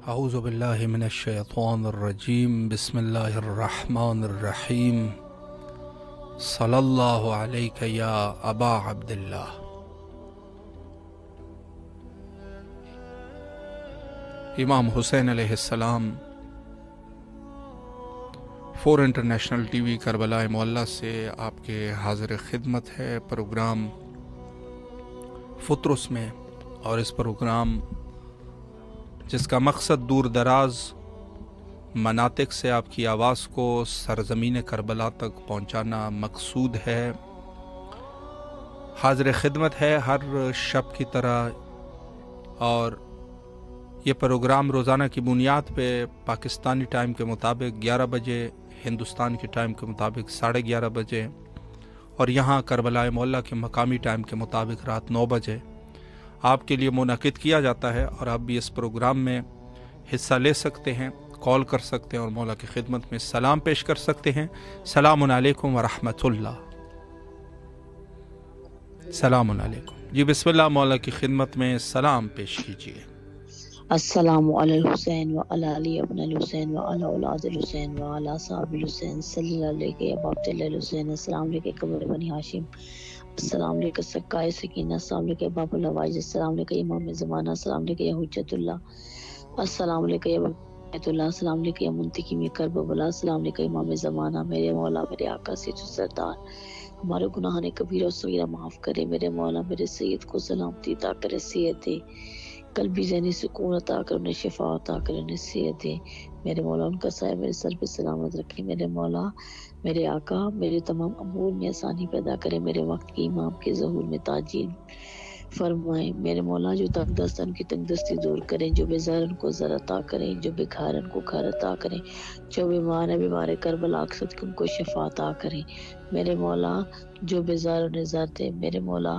اعوذ باللہ من الشیطان الرجیم بسم اللہ الرحمن الرحیم صلی اللہ علیک یا ابا عبداللہ۔ امام حسین علیہ السلام 4 انٹرنیشنل ٹی وی کربلا معلیٰ سے آپ کے حاضر خدمت ہے پروگرام فطرس میں، اور اس پروگرام جس کا مقصد دور دراز مناطق سے آپ کی آواز کو سرزمین کربلا تک پہنچانا مقصود ہے، حاضر خدمت ہے ہر شب کی طرح۔ اور یہ پروگرام روزانہ کی بنیاد پہ پاکستانی ٹائم کے مطابق 11 بجے، ہندوستان کے ٹائم کے مطابق 11:30 بجے، اور یہاں کربلا معلیٰ کے مقامی ٹائم کے مطابق رات 9 بجے آپ کے لیے منعقد کیا جاتا ہے۔ اور آپ بھی اس پروگرام میں حصہ لے سکتے ہیں، کال کر سکتے ہیں اور مولا کی خدمت میں سلام پیش کر سکتے ہیں۔ السلام علیکم ورحمۃ اللہ۔ السلام علیکم۔ جی بسم اللہ، مولا کی خدمت میں سلام پیش کیجیے۔ السلام علی الحسین و علی علی ابن الحسین و علی اولاد الحسین و علی صحاب الحسین صلی اللہ علیہ ابا عبداللہ الحسین۔ السلام علیکم قمر بنی ہاشم، السلام علیکم سکائے سکینہ، السلام علیکم باب النواز، السلام علیکم امام زمانہ، السلام علیکم یا حجت اللہ، السلام علیکم یا بیت اللہ، السلام علیکم یا منتقم کربلا، السلام علیکم امام زمانہ۔ میرے مولا میرے آقا سید سردار ہمارے گناہ نے کبیرہ و صغیرہ معاف کرے۔ میرے مولا میرے سید کو سلامتی عطا کرے، صحت دے، قلبی ذہنی سکون عطا کر، انہیں شفا عطا کر، انہیں صحت دے۔ میرے مولا ان کا سایہ میرے سر پہ سلامت رکھے۔ میرے مولا میرے آقا میرے تمام امور میں آسانی پیدا کرے، میرے وقت کی امام کے ظہور میں تاجیل فرمائے۔ میرے مولا جو تنگ دست ان کی تنگ دستی دور کریں، جو بے زار ان کو زر عطا کریں، جو بے گھر ان کو گھر عطا کریں، جو بیمار ہیں بیمار کربلا اقصد ان کو شفا عطا کریں۔ میرے مولا جو بے زار انہیں زر دے، میرے مولا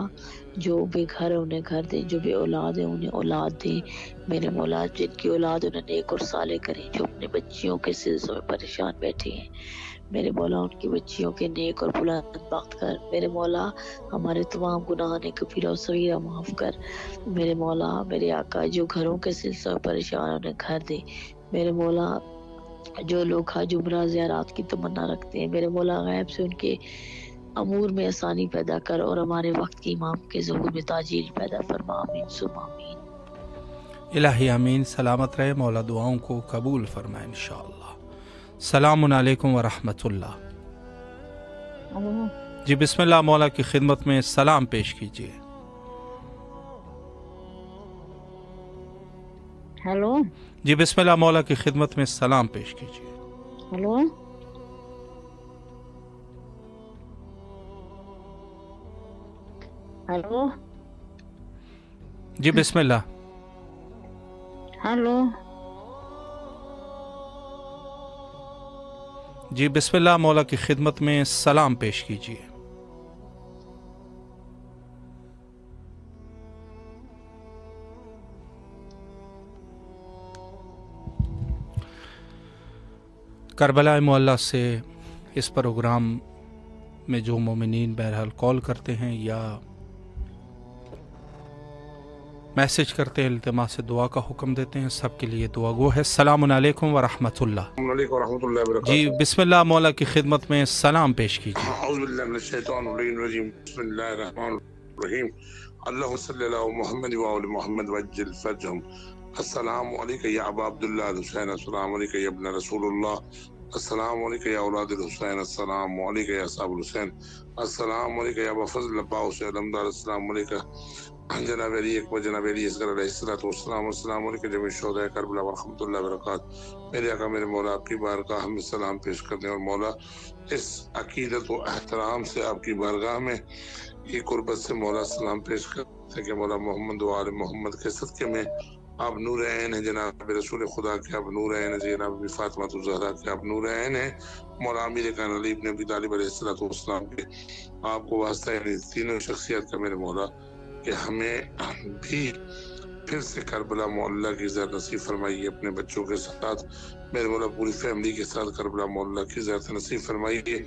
جو بے گھر ہے انہیں گھر دے، جو بے اولاد ہے انہیں اولاد دے۔ میرے مولا جن کی اولاد انہیں نیک اور صالح کریں، جو اپنے بچیوں کے سلسلوں میں پریشان بیٹھے ہیں، میرے مولا ان کی بچیوں کے نیک اور بلند بخت کر۔ میرے مولا ہمارے تمام گناہ نے کبیرہ و صغیرہ معاف کر۔ میرے مولا میرے آقا جو گھروں کے سلسلوں میں پریشان ہیں انہیں گھر دے۔ میرے مولا جو لوگ حج عمرہ زیارات کی تمنا رکھتے ہیں، میرے مولا غیب سے ان کے امور میں آسانی پیدا کر، اور ہمارے وقت کی امام کے ظہور میں تاجیل پیدا فرما۔ آمین ثم آمین۔ الہی امین۔ سلامت رہے، مولا دعاؤں کو قبول فرمائے انشاءاللہ۔ السلام علیکم ورحمۃ اللہ۔ جی بسم اللہ، مولا کی خدمت میں سلام پیش کیجیے۔ ہیلو جی بسم اللہ، مولا کی خدمت میں سلام پیش کیجیے۔ ہیلو ہیلو جی بسم اللہ۔ ہیلو جی بسم اللہ، مولا کی خدمت میں سلام پیش کیجیے۔ کربلا معلیٰ سے اس پروگرام میں جو مومنین بہرحال کال کرتے ہیں یا میسج کرتے ہیں، التماس سے دعا کا حکم دیتے ہیں، سب کے لیے دعا گو ہے۔ السلام علیکم ورحمۃ اللہ۔ السلام علیکم ورحمۃ اللہ وبرکاتہ۔ جی بسم اللہ، مولا کی خدمت میں سلام پیش کیجیے۔ اعوذ باللہ من الشیطان الرجیم، بسم اللہ الرحمن الرحیم، اللہم صلی علی محمد و آل محمد وعجل فرجہم۔ السلام علیکم یا ابا عبداللہ الحسین، السلام علیکم یا ابن رسول اللہ، السلام علیکم یا اولاد الحسین، السلام علیکم یا صاحب الحسین، السلام علیکم یا ابا فضل ابا حسین علمدار، السلام علیکم جناب علی اکبر، جناب علی اصغر علیہ السلام، السلام علیکم جميع شہداء کربلا ورحمۃ اللہ وبرکاتہ۔ میرے آقا میرے مولا آپ کی بارگاہ میں سلام پیش کرتے ہیں، اور مولا اس عقیدت و احترام سے آپ کی بارگاہ میں یہ قربت سے مولا سلام پیش کرتے ہیں کہ مولا محمد و آل محمد کے صدقے میں آپ نور عین ہیں، جناب رسول خدا کے آپ نور عین ہیں، جناب فاطمہ الزہرا کے آپ نور عین ہیں، مولا امیر کان علی ابن ابی طالب علیہ السلام کے آپ کو واسطہ، یعنی تینوں شخصیت کا میرے مولا کہ ہمیں بھی پھر سے کربلا معلیٰ کی زیارت نصیب فرمائیے اپنے بچوں کے ساتھ، میرے مولا پوری فیملی کے ساتھ کربلا معلیٰ کی زیارت نصیب فرمائیے۔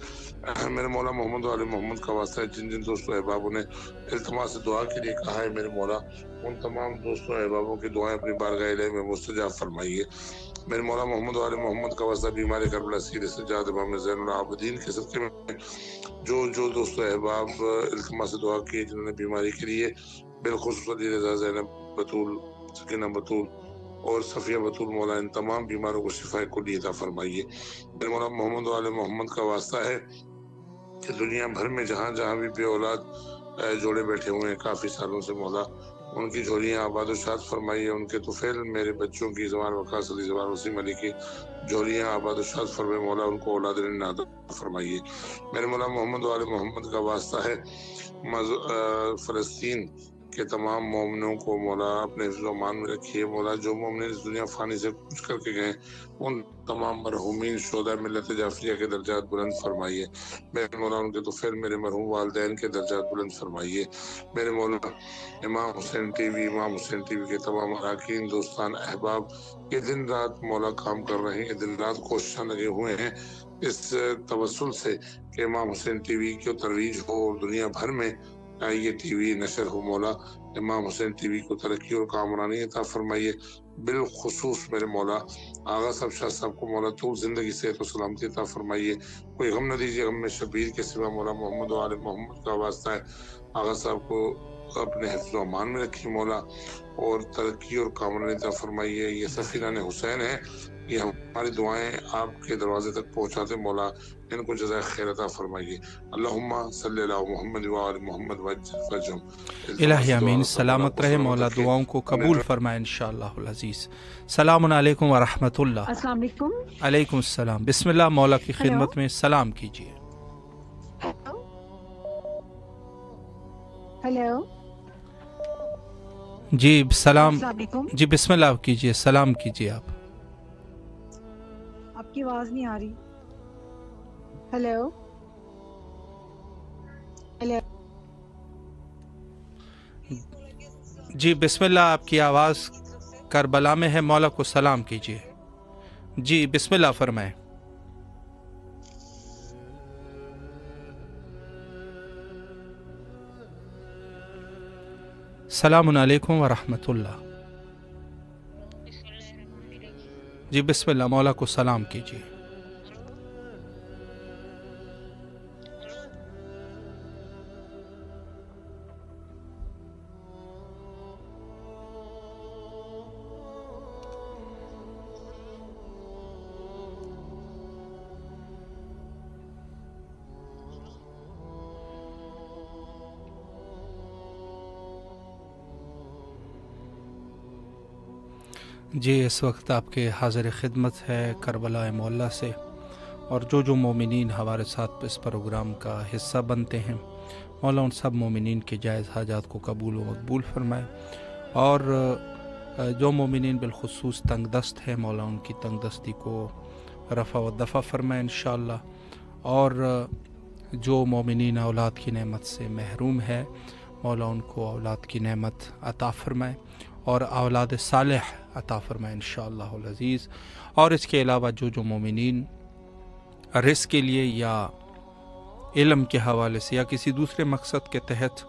میرے مولا محمد و آل محمد کا واسطہ ہے، جن جن دوستوں احبابوں نے التماس دعا کے لیے کہا ہے میرے مولا ان تمام دوستوں احبابوں کی دعائیں اپنی بارگاہ الہی میں مستجاب فرمائیے۔ میرے مولا محمد و آل محمد کا واسطہ بیمار کربلا سید سجاد امام زین العابدین کے صدقے میں جو دوستوں احباب التماس دعا کی جنہوں نے بیماری کے لیے، بالخصوص علی رضا، زینب بطول، سکینہ بطول اور صفیہ بطول، مولا ان تمام بیماروں کو شفا کلی عطا فرمائیے۔ میرے مولا محمد و آل محمد کا واسطہ ہے کہ دنیا بھر میں جہاں جہاں بھی بے اولاد جوڑے بیٹھے ہوئے ہیں کافی سالوں سے، مولا ان کی جھولیاں آباد و شاد فرمائیے، ان کے طفیل میرے بچوں کی زبان وقاص علی زبان وسیم علی کی جھولیاں آباد و شاد فرمائے، مولا ان کو اولاد عطا فرمائیے۔ میرے مولا محمد و آل محمد کا واسطہ ہے فلسطین کے تمام مومنوں کو مولا اپنے حفظ و امان میں رکھیے، مولا جو مومن اس دنیا فانی سے کچھ کر کے گئے ان تمام مرحومین شہداء ملت جعفریہ کے درجات بلند فرمائیے۔ میرے مولا ان کے طفیل میرے مرحوم والدین کے درجات بلند فرمائیے۔ میرے مولا امام حسین ٹی وی کے تمام اراکین، دوستان، احباب یہ دن رات مولا کام کر رہے ہیں، دن رات کوششاں لگے ہوئے ہیں اس توسل سے کہ امام حسین ٹی وی کی ترویج ہو اور دنیا بھر میں یہ ٹی وی نشر ہو۔ مولا امام حسین ٹی وی کو ترقی اور کامرانی عطا فرمائیے۔ بالخصوص میرے مولا آغا صاحب شاہ صاحب کو مولا طول زندگی صحت و سلامتی عطا فرمائیے، کوئی غم نہ دیجیے غم میں شبیر کے سوا۔ مولا محمد و آل محمد کا واسطہ ہے آغا صاحب کو اپنے حفظ و امان میں رکھیے مولا اور ترقی اور کامرانی عطا فرمائیے۔ یہ سفیران حسین ہے، یہ ہماری دعائیں آپ کے دروازے تک پہنچاتے، مولا ان کو جزائے خیر عطا فرمائیے۔ اللہم صلی اللہ محمد و آل محمد وعجل فرجہم۔ الہی امین، سلامت رہے، مولا دعاؤں کو قبول فرمائے انشاءاللہ العزیز۔ السلام علیکم ورحمۃ اللہ۔ السلام علیکم۔ علیکم السلام، بسم اللہ، مولا کی خدمت میں سلام کیجیے۔ ہیلو جی سلام، السلام علیکم۔ جی بسم اللہ کیجیے، سلام کیجیے آپ کی آواز نہیں آ رہی۔ ہیلو ہیلو جی بسم اللہ، آپ کی آواز کربلا میں ہے، مولا کو سلام کیجیے۔ جی بسم اللہ فرمائیں۔ السلام علیکم ورحمۃ اللہ۔ جی بسم اللہ، مولا کو سلام کیجیے۔ جی اس وقت آپ کے حاضر خدمت ہے کربلا معلیٰ سے، اور جو مومنین ہمارے ساتھ اس پروگرام کا حصہ بنتے ہیں، مولا ان سب مومنین کے جائز حاجات کو قبول و مقبول فرمائے، اور جو مومنین بالخصوص تنگ دست ہے، مولا ان کی تنگ دستی کو رفع و دفع فرمائے انشاءاللہ، اور جو مومنین اولاد کی نعمت سے محروم ہے، مولا ان کو اولاد کی نعمت عطا فرمائے اور اولاد صالح عطا فرمائے انشاءاللہ العزیز۔ اور اس کے علاوہ جو مومنین رزق کے لیے یا علم کے حوالے سے یا کسی دوسرے مقصد کے تحت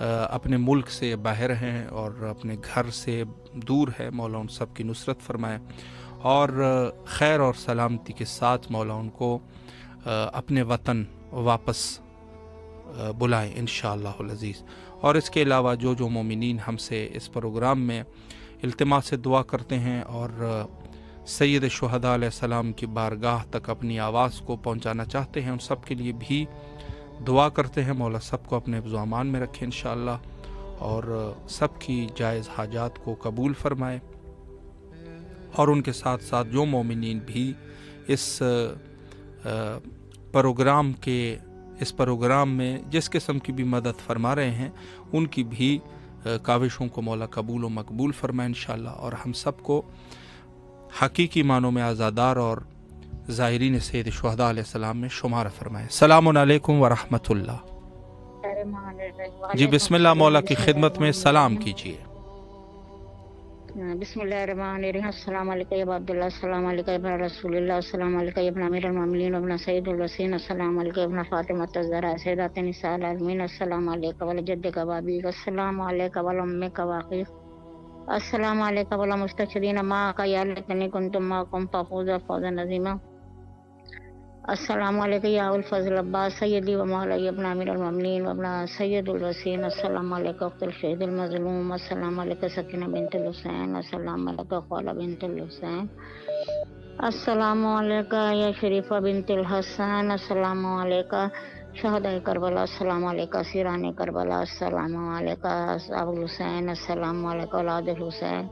اپنے ملک سے باہر ہیں اور اپنے گھر سے دور ہے، مولا ان سب کی نصرت فرمائے اور خیر اور سلامتی کے ساتھ مولا ان کو اپنے وطن واپس بلائیں انشاءاللہ العزیز۔ اور اس کے علاوہ جو مومنین ہم سے اس پروگرام میں التماس سے دعا کرتے ہیں اور سید شہداء علیہ السلام کی بارگاہ تک اپنی آواز کو پہنچانا چاہتے ہیں، ان سب کے لیے بھی دعا کرتے ہیں، مولا سب کو اپنے حفظ و امان میں رکھے انشاءاللہ، اور سب کی جائز حاجات کو قبول فرمائے۔ اور ان کے ساتھ ساتھ جو مومنین بھی اس پروگرام میں جس قسم کی بھی مدد فرما رہے ہیں، ان کی بھی کاوشوں کو مولا قبول و مقبول فرمائے انشاءاللہ، اور ہم سب کو حقیقی معنوں میں عزادار اور ظاہرین سید شہداء علیہ السلام میں شمار فرمائے۔ السلام علیکم ورحمۃ اللہ۔ جی بسم اللہ، مولا کی خدمت میں سلام کیجیے۔ بسم اللہ الرحمن الرحیم. السلام علیکم یا ابا عبداللہ، السلام علیکم یا ابن رسول اللہ، السلام علیکم یا ابن امیر المومنین ابن سید الوسین، السلام علیکم یا ابن فاطمہ الزہرا سیدات نساء العالمین، السلام علیکم ولی جدک وابیک، السلام علیکم ولی امک واقیق، السلام علیکم ولی مستشرین معک یا لیتنی کنت معکم فافوز فوزا عظیما. السلام علیکم یا ابو الفضل عباس سیدی و مولائی ابن امیر المومنین و ابن سید الوسین، السلام علیکم اخت الشہید المظلوم، السلام علیکم سکینہ بنت الحسین، السلام علیکم خولہ بنت الحسین، السلام علیکم یا شریفہ بنت الحسن، السلام علیکم شہداء کربلا، السلام علیکم سیران کربلا، السلام علیکم اصحاب الحسین، السلام علیکم اولاد الحسین،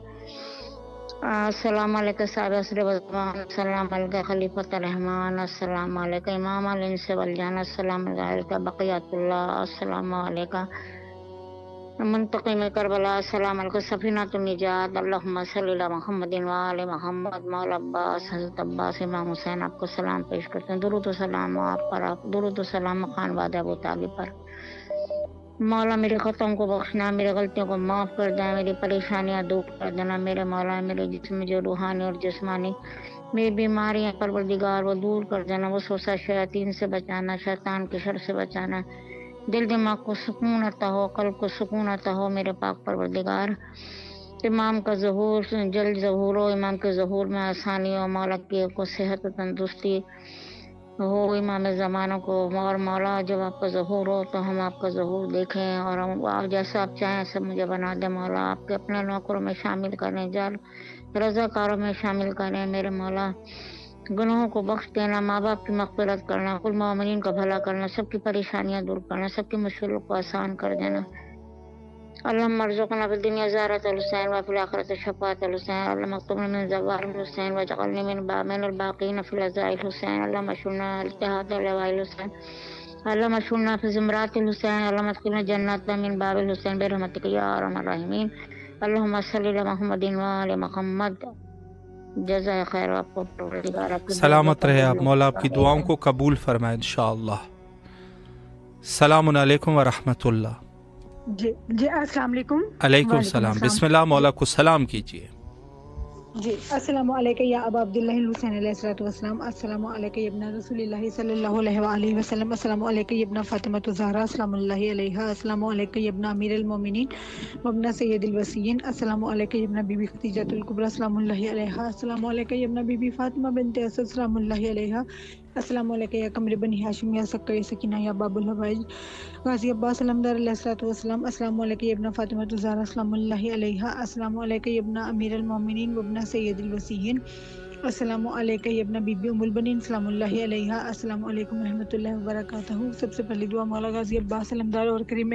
السلام علیکم صاحب عصر وزمان، السلام علیکم خلیفۃ الرحمان، السلام علیکم امام الانس والجان، السلام علیکم بقیت اللہ، السلام علیکم منتقم کربلا، السلام علیکم سفینۃ النجات، اللہم صلی علی محمد وآل محمد. مولا عباس حضرت عباس امام حسین آپ کو سلام پیش کرتے ہیں. درود و سلام آپ پر، آپ درود و سلام خان واد ابو طالب پر. مولا میرے خطوں کو بخشنا، میرے غلطیوں کو معاف کر دینا، میری پریشانیاں دور کر دینا. میرے مولا میرے جسم جو روحانی اور جسمانی میری بیماریاں پروردگار وہ دور کر دینا، وہ سوسا شیاطین سے بچانا، شیطان کے شر سے بچانا. دل دماغ کو سکون عطا ہو، قلب کو سکون عطا ہو میرے پاک پروردگار. امام کا ظہور جلد ظہور ہو، امام کے ظہور میں آسانی ہو، مولا کی کو صحت و تندرستی ہو امام زمانوں کو. اور مولا جب آپ کا ظہور ہو تو ہم آپ کا ظہور دیکھیں، اور آپ جیسا آپ چاہیں ایسا مجھے بنا دیں. مولا آپ کے اپنے نوکروں میں شامل کریں، رضا کاروں میں شامل کریں. میرے مولا گناہوں کو بخش دینا، ماں باپ کی مغفرت کرنا، کل مومنین کا بھلا کرنا، سب کی پریشانیاں دور کرنا، سب کی مشکلوں کو آسان کر دینا. اللہم ارزقنا فی الدنیا زیارت الحسین وفی الآخرۃ شفاعۃ الحسین، اللہم اکتبنا من زوار الحسین واجعلنی من الباقین فی الرضاء الحسین، اللہم اشرنا الاتحاد لواء الحسین، اللہم اشرنا فی زمرات الحسین، اللہم ادخلنا جنات من باب الحسین برحمتک یا ارحم الراحمین. اللہم صلی علی محمد وآل محمد. جزائے خیر آپ کو پروردگار آپ کی دعا سلامت رہے آپ، قبول مولا آپ کی دعاؤں کو قبول فرمائے انشاءاللہ. السلام علیکم ورحمۃ اللہ. جی السلام علیکم. علیکم وعلیکم السلام. السلام. بسم اللہ، مولا کو سلام کیجیے. جی السلام علیکم یا ابا عبداللہ الحسین علیہ الصلوۃ والسلام، السلام علیکم یا ابن رسول اللہ صلی اللہ علیہ وآلہ وسلم، السلام علیکم یا ابن فاطمہ الزہرا السلام اللہ علیہا، السلام علیکم یا ابن امیر المومنین وابن سید الوسیین، السلام علیکم یا ابن بی بی خدیجہ الکبریٰ السلام اللہ علیہا، السلام علیکم یا ابن بی بی فاطمہ بنت اسد السلام اللہ علیہا، السلام علیکم یا قمر بنی ہاشم یا سکہ یا سکینہ یا باب الحوائج غازی عباس علمدار علیہ الصلوۃ والسلام، السلام علیکم یا ابن فاطمہ الزہرا السلام اللہ علیہا، السلام علیکم یا ابن امیر المومنین وابن سید الوسیین، السلام علیکم یا ابن بی بی ام البنین السلام اللہ علیہا، السلام علیکم ورحمۃ اللہ وبرکاتہ. سب سے پہلی دعا مولا غازی عباس علمدار اور کریم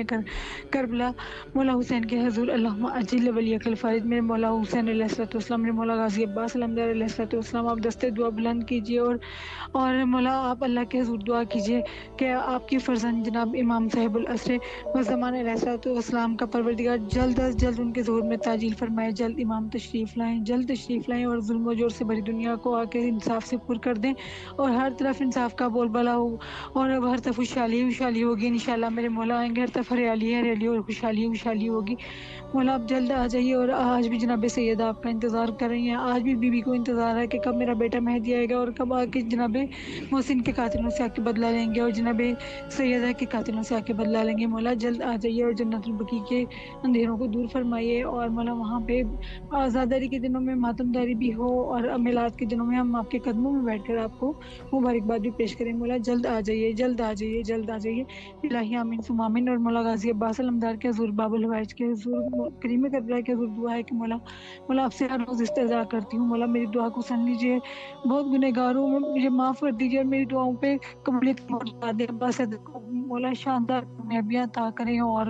کربلا مولا حسین کے حضور، اللہم اجل ولیک الفارج. میرے مولا حسین علیہ الصلوۃ والسلام، میرے مولا غازی عباس علمدار علیہ الصلوۃ والسلام، آپ دستے دعا بلند کیجیے اور مولا آپ اللہ کے حضور دعا کیجیے کہ آپ کی فرزند جناب امام صاحب العصر والزمان علیہ الصلوۃ والسلام کا پروردگار جلد از جلد ان کے ظہور میں تعجیل فرمائے. جلد امام تشریف لائیں، جلد تشریف لائیں اور ظلم و جور سے بھری دنیا کو آ کے انصاف سے پر کر دیں اور ہر طرف انصاف کا بول بالا ہو اور اب ہر طرف خوشحالی ہوگی انشاءاللہ. میرے مولا آئیں گے، ہر طرف ہریالی اور خوشحالی ہوگی. مولا آپ جلد آ جائیے. اور آج بھی جناب سیدہ آپ کا انتظار کر رہی ہیں، آج بھی بی بی کو انتظار ہے کہ کب میرا بیٹا مہدی آئے گا اور کب آ کے جناب محسن کے قاتلوں سے آ کے بدلہ لیں گے اور جناب سیدہ کے قاتلوں سے آ کے بدلہ لیں گے. مولا جلد آ جائیے اور جنت البقیع کے اندھیروں کو دور فرمائیے اور مولا وہاں پہ آزاداری کے دنوں میں ماتم داری بھی ہو اور میلاد کے دنوں میں ہم آپ کے قدموں میں بیٹھ کر آپ کو مبارکباد بھی پیش کریں. مولا جلد آ جائیے. الہی آمین ثم آمین. اور مولا غازی عباس علمدار کے حضور، باب الحوائج کے حضور، کریم کربلا کے حضور دعا ہے کہ مولا آپ سے ہر روز استرجاع کرتی ہوں. مولا میری دعا کو سن لیجیے، بہت گنہگار ہوں میں، مجھے معاف کر دیجیے اور میری دعاؤں پہ قبولیت پہنچا دیں. عباس کو مولا شاندار کامیابیاں عطا کریں اور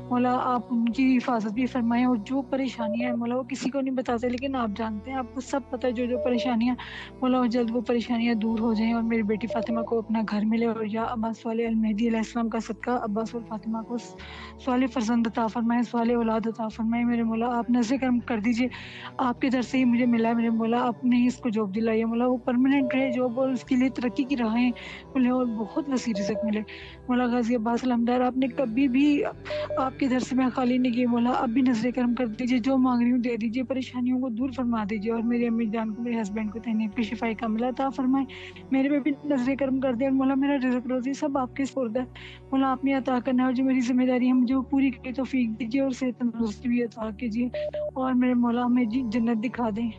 مولا آپ ان کی حفاظت بھی فرمائیں. اور جو پریشانیاں ہیں مولا وہ کسی کو نہیں بتاتے لیکن آپ جانتے ہیں، آپ کو سب پتہ ہے جو پریشانیاں، مولا جلد وہ پریشانیاں دور ہو جائیں اور میری بیٹی فاطمہ کو اپنا گھر ملے. اور یا عباس صالح المہدی علیہ السلام کا صدقہ عباس اور فاطمہ کو صالح فرزند عطا فرمائے، صالح اولاد عطا فرمائے. میرے مولا آپ نظر کرم کر دیجیے، آپ کے در سے ہی مجھے ملا ہے میرے مولا، آپ نے ہی اس کو جاب دلائی ہے مولا، وہ پرماننٹ رہے جاب اور اس کے لیے ترقی کی راہیں کھلے اور بہت وسیع رزق ملے. مولا غازی عباس علمدار آپ نے کبھی بھی آپ کے در سے میں خالی نہیں گئی مولا، اب بھی نظر کرم کر دیجیے، جو مانگ رہی ہوں دے دیجیے، پریشانیوں کو دور فرما دیجیے، اور میری امی جان کو، میرے ہسبینڈ کو تہنیت کی شفائی کاملہ عطا فرمائے، میرے پہ بھی نظر کرم کر دے، اور مولا میرا رزق روزی سب آپ کے سپرد ہے مولا، آپ نے عطا کرنا ہے، اور جو میری ذمہ داری ہے مجھے وہ پوری کی توفیق دیجیے، اور صحت تندرستی بھی عطا کیجیے، اور میرے مولا ہمیں جنت دکھا دیں،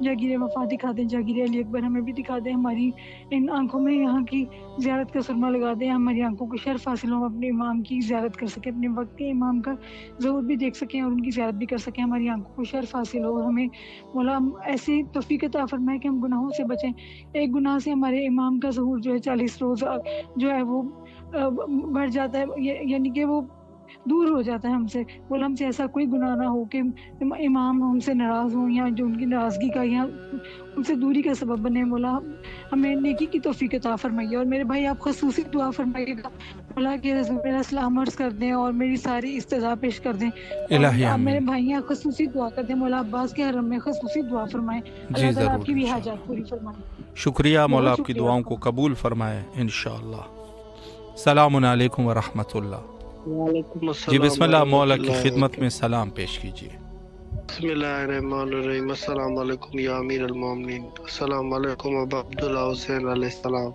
جاگیر وفا دکھا دیں، جاگیر علی اکبر ہمیں بھی دکھا دیں، ہماری ان آنکھوں میں یہاں کی زیارت کا سرما لگا دیں، ہماری آنکھوں کو شرف حاصل ہو، اپنے امام کی زیارت کر سکیں، اپنے وقت کے امام کا ظہور بھی دیکھ سکیں اور ان کی زیارت بھی کر سکیں، ہماری آنکھوں کو شرف حاصل ہو، اور ہمیں مولا ایسی توفیق عطا فرمائے کہ ہم گناہوں سے بچیں، ایک گناہ سے ہمارے امام کا ظہور جو ہے 40 روز جو ہے وہ بڑھ جاتا ہے، یعنی کہ وہ دور ہو جاتا ہے ہم سے، بولا ہم سے ایسا کوئی گناہ نہ ہو کہ امام ہم سے ناراض ہوں، یا جو ان کی ناراضگی کا یا ان سے دوری کا سبب بنے، مولا ہمیں نیکی کی توفیق عطا فرمائیے، اور میرے بھائی آپ خصوصی دعا فرمائیے گا مولا کہ میرا سلام عرض کر دیں اور میری ساری استضاء پیش کر دیں، اور الہی آپ میرے آمین. بھائی ہیں خصوصی دعا کر دیں، مولا عباس کے حرم میں خصوصی دعا فرمائیں، جی اللہ تعالیٰ آپ ضرور کی بھی انشاءاللہ. حاجات پوری فرمائیں، شکریہ، مولا بہت آپ کی شکریہ دعاؤں آپ کو کا۔ قبول فرمائے انشاءاللہ. السلام علیکم ورحمۃ اللہ. وعلیکم جی السلام بسم اللہ، ورحمۃ مولا کی اللہ خدمت وبرکاتہ۔ میں سلام پیش کیجیے. بسم اللہ الرحمن الرحیم۔ السلام علیکم یا امیر المومنین، السلام علیکم ابا عبداللہ حسین علیہ السلام،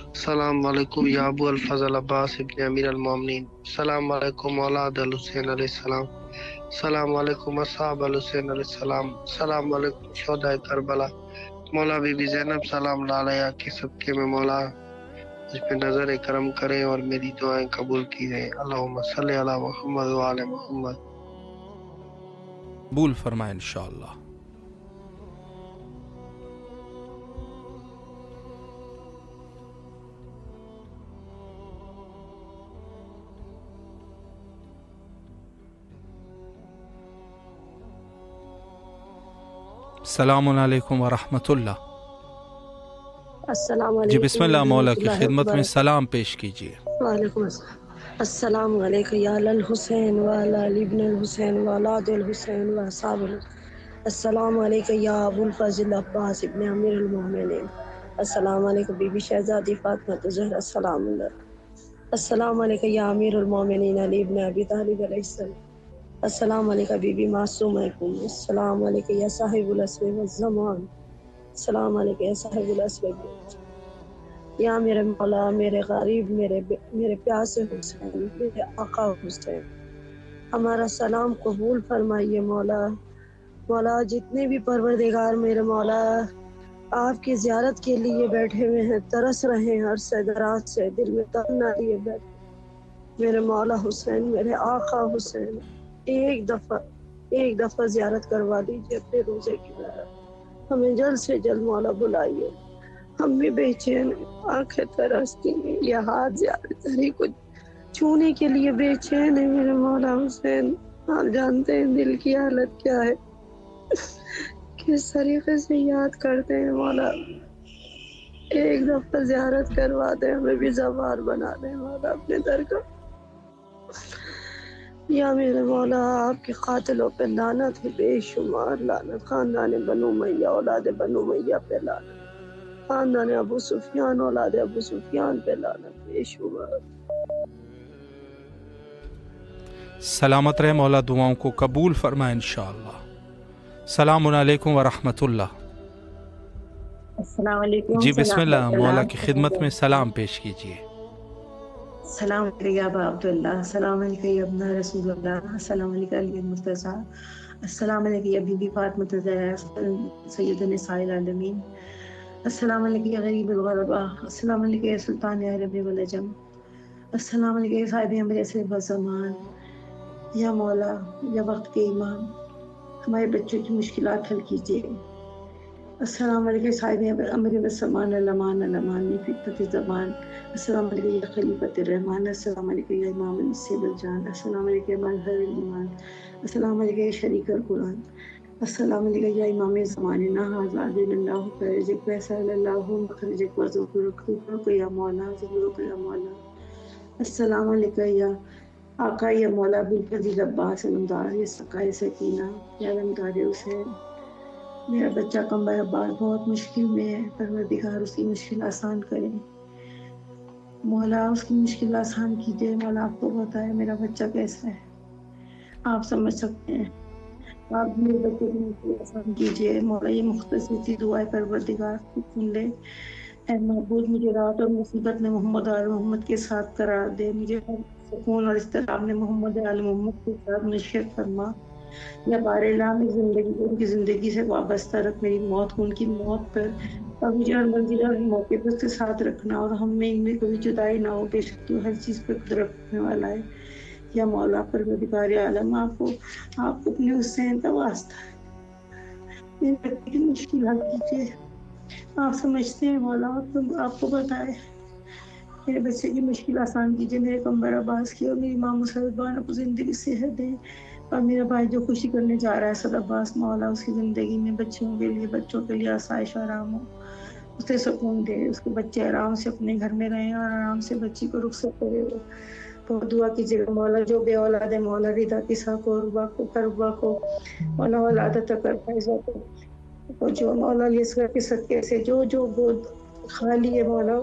السلام علیکم یا ابو الفضل عباس ابن امیر المومنین، السلام علیکم اولاد الحسین علیہ السلام، السلام علیکم اصحاب الحسین علیہ السلام، السلام علیکم شہداء کربلا، مولا بی بی زینب سلام اللہ علیہا کے صدقے میں مولا مجھ پہ نظر کرم کریں اور میری دعائیں قبول کیجیں۔ اللہم صلی علی محمد وعلی محمد۔ قبول فرمائے انشاءاللہ. السلام علیکم ورحمۃ اللہ. السلام جی بسم علیکم اللہ، مولا ورحمۃ کی اللہ خدمت میں وبرکاتہ۔ سلام پیش کیجیے. وعلیکم السلام۔ السلام علیکم یا الحسین وعلی علی ابن الحسین واولاد الحسین واصحاب الحسین، السلام علیکم یا ابو الفضل عباس ابن امیر المومنین، السلام علیکم بی بی شہزادی فاطمہ زہرا سلام اللہ، السلام علیکم یا امیر المومنین علی ابن ابی طالب علیہ السلام، السلام علیکم بی بی معصومہ قوم، السلام علیکم یا صاحب العصر والزمان، السلام علیکم یا صاحب العصر، یا میرے مولا، میرے غریب، میرے پیاسے حسین، میرے آقا حسین، ہمارا سلام قبول فرمائیے مولا۔ مولا جتنے بھی پروردگار میرے مولا آپ کی زیارت کے لیے بیٹھے ہوئے ہیں، ترس رہے ہیں عرصہ دراز سے، دل میں تمنا لیے بیٹھے، میرے مولا حسین، میرے آقا حسین، ایک دفعہ زیارت کروا دیجیے اپنے روزے کی طرح، ہمیں جلد سے جلد مولا بلائیے، ہم بھی بے چین آنکھیں ترستی ہیں، یہ ہاتھ زیارت کو چھونے کے لیے بے چین ہے میرے مولا حسین، آپ جانتے ہیں دل کی حالت کیا ہے، کس طریقے سے یاد کرتے ہیں مولا، ایک دفعہ زیارت کروا دیں، ہمیں بھی زوار بنا دیں مولا اپنے در کا، یا میرے مولا آپ کے قاتلوں پہ لعنت ہے، بے شمار لعنت، خاندان بنو امیہ، اولاد بنو امیہ پہ لعنت، خاندان ابو سفیان، اولاد ابو سفیان پہ لعنت، بے شمار۔ سلامت رہے، مولا دعاؤں کو قبول فرمائے انشاءاللہ. السلام علیکم ورحمۃ اللہ. السلام علیکم۔ جی بسم اللہ، مولا کی السلام خدمت میں سلام پیش کیجیے. السلام علیکم یا ابا عبداللہ، السلام علیکم یا ابن رسول اللہ، السلام علیکم علی المرتضیٰ، السلام علیکم یا بی بی فاطمہ زہرا سید نساء العالمین، السلام علیکم یا غریب الغرباء، السلام علیکم یا سلطان عرب والعجم، السلام علیکم یا صاحب امر عصر والزمان، یا مولا یا وقت کے امام، ہمارے بچوں کی مشکلات حل کیجیے، السلام علیکم صاحب امر والزمان، الامان الامان فتنة الزمان، السلام علیکم یا خلیفۃ الرحمان، السلام علیکم یا امام النصیب الجان، السلام علیکم یا مظہر الایمان، السلام علیکم یا شریک القرآن، السلام علیکم یا امام زماننا ھذا عزیز اللہ فرجک ویسر اللہ مخرجک وزقرک یا مولا ذکرک یا مولا، السلام علیکم یا آقا یا مولا ابوالفضل عباس علمدار یا سقائے سکینہ یا علمدار حسین، میرا بچہ کمبر عباس بہت مشکل میں ہے، پروردگار اس کی مشکل آسان کرے، مولا اس کی مشکل آسان کیجیے، مولا آپ کو پتہ ہے میرا بچہ کیسا ہے، آپ سمجھ سکتے ہیں. آپ میرے بچے کی مشکل آسان کیجیے مولا. یہ مختصر سی دعا پروردگار سن لے. اے معبود مجھے رات اور مصیبت میں محمد آل محمد کے ساتھ قرار دے. مجھے سکون اور اضطراب میں محمد آل محمد کے ساتھ نشر فرما. یا بار الہام زندگی کو ان کی زندگی سے وابستہ رکھ. میری موت کو ان کی موت پر اور مجھے ہر منزل اور موقع پر اس کے ساتھ رکھنا. اور ہم میں ان میں کوئی جدائی نہ ہو. بے شک تو ہر چیز پہ قدرت رکھنے والا ہے. یا مولا پروردگار عالم آپ کو اپنے حسین کا واسطہ میرے بچے کی مشکل حل کیجیے. آپ سمجھتے ہیں مولا. آپ کو پتا ہے میرے بچے کی مشکل آسان کیجیے. میرے کمبر عباس کی اور میری ماں مسلمان کو زندگی صحت دے. اور میرا بھائی جو خوشی کرنے جا رہا ہے صد عباس مولا اس کی زندگی میں بچوں کے لیے آسائش آرام ہو. اسے سکون دے. اس کے بچے آرام سے اپنے گھر میں رہیں اور آرام سے بچی کو رخصت کرے. بہت دعا کیجیے گا مولا. جو بے اولاد ہے مولا رضا کسا کو ربا کو کربا کو مولا ولادت کر فائزہ کو. اور جو مولا یسر کے صدقے سے جو بہت خالی ہے مولا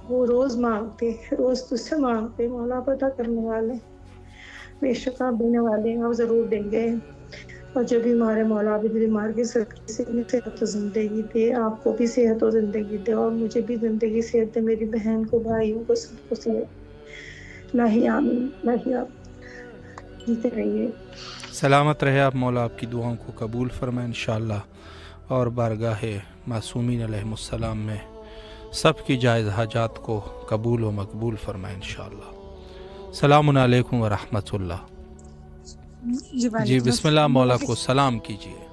وہ روز مانگتے روز تجھ سے مانگتے مولا. پتہ کرنے والے بے شک آپ دینے والے ہیں. آپ ضرور دیں گے. اور جو بیمار ہے مولا بھی بیمار کے صدقے سے صحت و زندگی دے. آپ کو بھی صحت و زندگی دے اور مجھے بھی زندگی صحت دے. میری بہن کو بھائیوں کو سب کو صحت. الہی آمین. الہی آپ جیتے رہیے. سلامت رہے آپ. مولا آپ کی دعاؤں کو قبول فرمائے انشاءاللہ اور بارگاہ معصومین علیہم السلام میں سب کی جائز حاجات کو قبول و مقبول فرمائے انشاءاللہ. السلام علیکم ورحمۃ اللہ. جی بسم اللہ. مولا کو سلام کیجیے.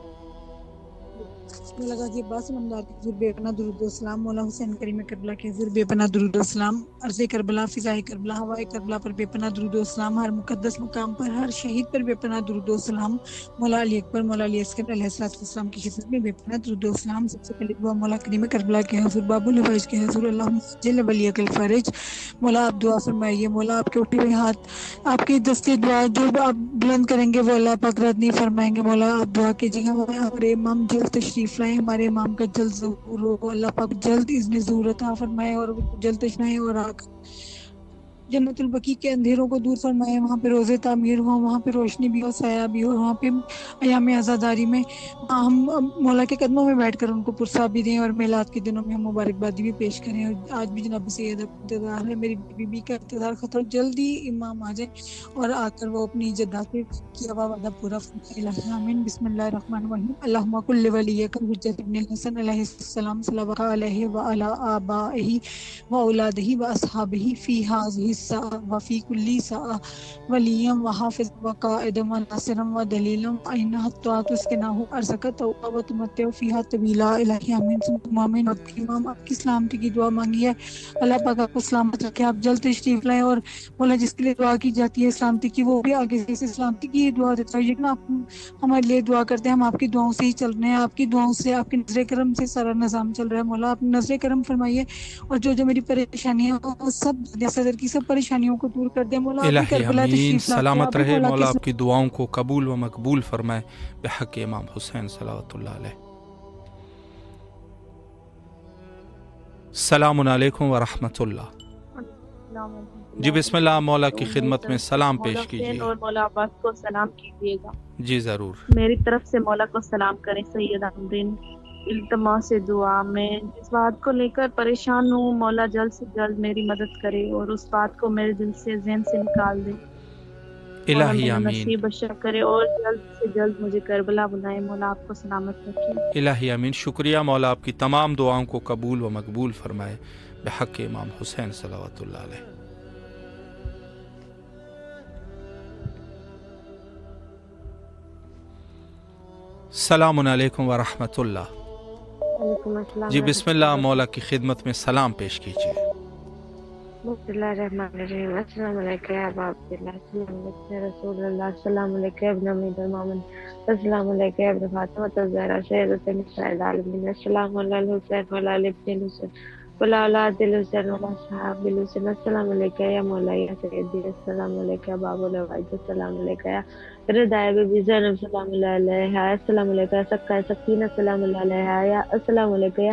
مولا غازی عباس نمدار کے حضور بے پناہ درود و سلام. مولا حسین کریم کربلا کے حضور بے پناہ درود و سلام. عرض کربلا فضائے کربلا ہوائے کربلا پر بے پناہ درود و سلام. ہر مقدس مقام پر ہر شہید پر بے پناہ درود و سلام. مولا علی اکبر مولا علی اصغر علیہ السلام کی خدمت میں بے پناہ درود و سلام. سب سے پہلے دعا مولا کریم کربلا کے حضور باب الحوائج کے حضور اللہم جل ولیک الفرج. مولا آپ دعا فرمائیے. مولا آپ کے اٹھے ہوئے ہاتھ آپ کی دستی دعا جو آپ بلند کریں گے وہ اللہ پاک رد نہیں فرمائیں گے. مولا آپ دعا کیجیے گا ہمارے امام جلد تشریف لائیں. ہمارے امام کا جلد ظہور ہو. اللہ پاک جلد اذن ظہور عطا فرمائے اور جلد تشنائے اور آگ جنت البقیع کے اندھیروں کو دور فرمائے. وہاں پہ روزے تعمیر ہو. وہاں پہ روشنی بھی ہو سایہ بھی ہو. وہاں پہ ایام عزاداری میں ہم مولا کے قدموں میں بیٹھ کر ان کو پرسا بھی دیں اور میلاد کے دنوں میں ہم مبارکبادی بھی پیش کریں. اور آج بھی جناب سید انتظار ہے. میری بیوی کا انتظار ختم. جلدی امام آ جائے اور آ کر وہ اپنی جدہ سے کیا ہوا وعدہ پورا فرمائے. آمین. بسم اللہ الرحمن الرحیم. اللہم کل ولیک الحجۃ ابن الحسن علیہ السلام صلوات علیہ وعلی آبائہ واولادہ واصحابہ فی ہذہ الساعۃ وفی کل ساعۃ ولیا وحافظ وقائدا وناصرا ودلیلا اینہ حتی تسکنہ ارضک طوعا وتمتع فیہا طویلا. الہی آمین ثم آمین. امام آپ کی سلامتی کی دعا مانگی ہے. اللہ پاک آپ کو سلامت رکھے. آپ جلد تشریف لائیں. اور مولا جس کے لیے دعا کی جاتی ہے سلامتی کی وہ بھی آگے سے سلامتی کی دعا دیتا ہے. لیکن آپ ہمارے لیے دعا کرتے ہیں. ہم آپ کی دعاؤں سے ہی چل رہے ہیں. آپ کی دعاؤں سے آپ کی نظر کرم سے سارا نظام چل رہا ہے. مولا آپ نظر کرم فرمائیے اور جو میری پریشانی ہے وہ سب صدر کی سب پریشانیوں کو دور کر دیں. مولا آپ الہی کربلا امین. تشریف لاتے سلامت رہے. مولا آپ کی دعاؤں کو قبول و مقبول فرمائے بحق امام حسین صلوات اللہ علیہ. السلام علیکم ورحمۃ اللہ. جی بسم اللہ. مولا کی خدمت میں سلام پیش کیجیے. اور مولا عباس کو سلام کیجیے گا. جی ضرور. میری طرف سے مولا کو سلام کریں. سید امرین التماس سے دعا میں جس بات کو لے کر پریشان ہوں مولا جلد سے جلد میری مدد کرے اور اس بات کو میرے دل سے ذہن سے نکال دے. الہی آمین. نصیب بشر کرے اور جلد سے جلد مجھے کربلا بلائے. مولا آپ کو سلامت رکھے. الہی آمین. شکریہ. مولا آپ کی تمام دعاؤں کو قبول و مقبول فرمائے بحق امام حسین صلوات اللہ علیہ. السلام علیکم ورحمۃ اللہ. جی بسم اللہ. مولا کی خدمت میں سلام پیش کیجیے. بسم اللہ الرحمن الرحیم. السلام علیکم یا ابا عبداللہ. السلام علیکم رسول اللہ. السلام علیکم ابن امید المومن. السلام علیکم ابن فاطمہ الزہرا سیدۃ النساء العالمین. السلام علی الحسین وعلی آل ابن الحسین وعلی اولاد الحسین وعلی اصحاب الحسین. السلام علیکم یا مولا یا سیدی. السلام علیکم یا باب الحوائج. السلام علیکم یا ردائے بی زینب. السلام علیکم. السلام علیکم یا سکہ سکینہ. السلام علیکم یا السلام علیکم یا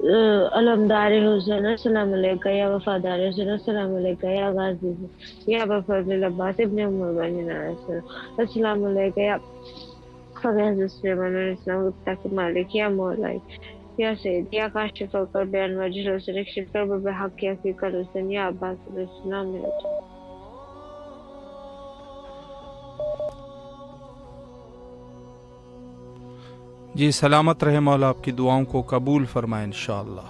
علمدار حسین السلام علیکم یا وفادار حسین السلام علیکم یا غازی یا بفضل عباس ابن عمر بن ناصر السلام علیکم یا فیض سلیمان السلام تک مالک یا مولائی یا سید یا کاشف کر بیان وجہ حسین اکشف کر بحق یا فکر حسین یا عباس السلام علیکم. جی سلامت رہے، مولا آپ کی دعاؤں کو قبول فرمائے انشاءاللہ.